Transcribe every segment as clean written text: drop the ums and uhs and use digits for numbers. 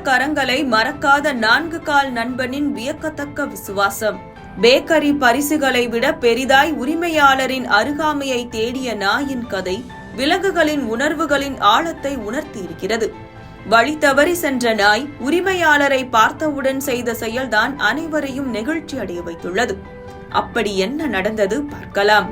கரங்களை மறக்காத 4 கால் நண்பனின் வியக்கத்தக்க விசுவாசம். பேக்கரி பரிசுகளை விட பெரிதாய் உரிமையாளரின் அருகாமையை தேடிய நாயின் கதை விலங்குகளின் உணர்வுகளின் ஆழத்தை உணர்த்தியிருக்கிறது. வழி தவறி சென்ற நாய் உரிமையாளரை பார்த்தவுடன் செய்த செயல்தான் அனைவரையும் நெகிழ்ச்சி அடைய வைத்துள்ளது. அப்படி என்ன நடந்தது பார்க்கலாம்.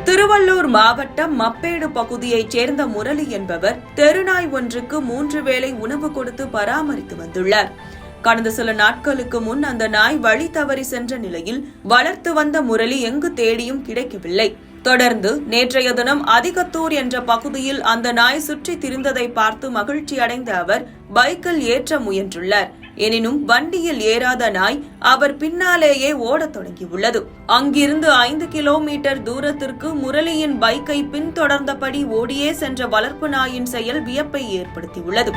திருவள்ளூர் மாவட்டம் மப்பேடு பகுதியைச் சேர்ந்த முரளி என்பவர் தெருநாய் ஒன்றுக்கு 3 வேளை உணவு கொடுத்து பராமரித்து வந்துள்ளார். கடந்த சில நாட்களுக்கு முன் அந்த நாய் வழி தவறி சென்ற நிலையில் வளர்த்து வந்த முரளி எங்கு தேடியும் கிடைக்கவில்லை. தொடர்ந்து நேற்றைய தினம் அதிகத்தூர் என்ற பகுதியில் அந்த நாய் சுற்றி திரிந்ததை பார்த்து மகிழ்ச்சி அடைந்த அவர் பைக்கில் ஏற்ற முயன்றுள்ளார். எனினும் வண்டியில் ஏறாத நாய் அவர் பின்னாலேயே ஓடத் தொடங்கியுள்ளது. அங்கிருந்து 5 கிலோமீட்டர் தூரத்திற்கு முரளியின் பைக்கை பின்தொடர்ந்தபடி ஓடியே சென்ற வளர்ப்பு நாயின் செயல் வியப்பை ஏற்படுத்தியுள்ளது.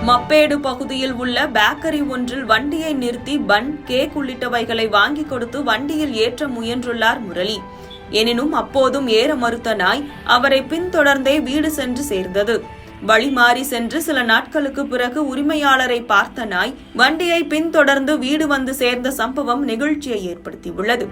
மப்பேடு பகுதியில் உள்ள பேக்கரி ஒன்றில் வண்டியை நிறுத்தி பன், கேக் உள்ளிட்டவைகளை வாங்கி கொடுத்து வண்டியில் ஏற்ற முயன்றுள்ளார் முரளி. எனினும் அப்போதும் ஏற மறுத்த நாய் அவரை பின்தொடர்ந்தே வீடு சென்று சேர்ந்தது. வழி மாறி சென்று சில நாட்களுக்கு பிறகு உரிமையாளரை பார்த்த நாய் வண்டியை பின்தொடர்ந்து வீடு வந்து சேர்ந்த சம்பவம் நெகிழ்ச்சியை ஏற்படுத்தியுள்ளது.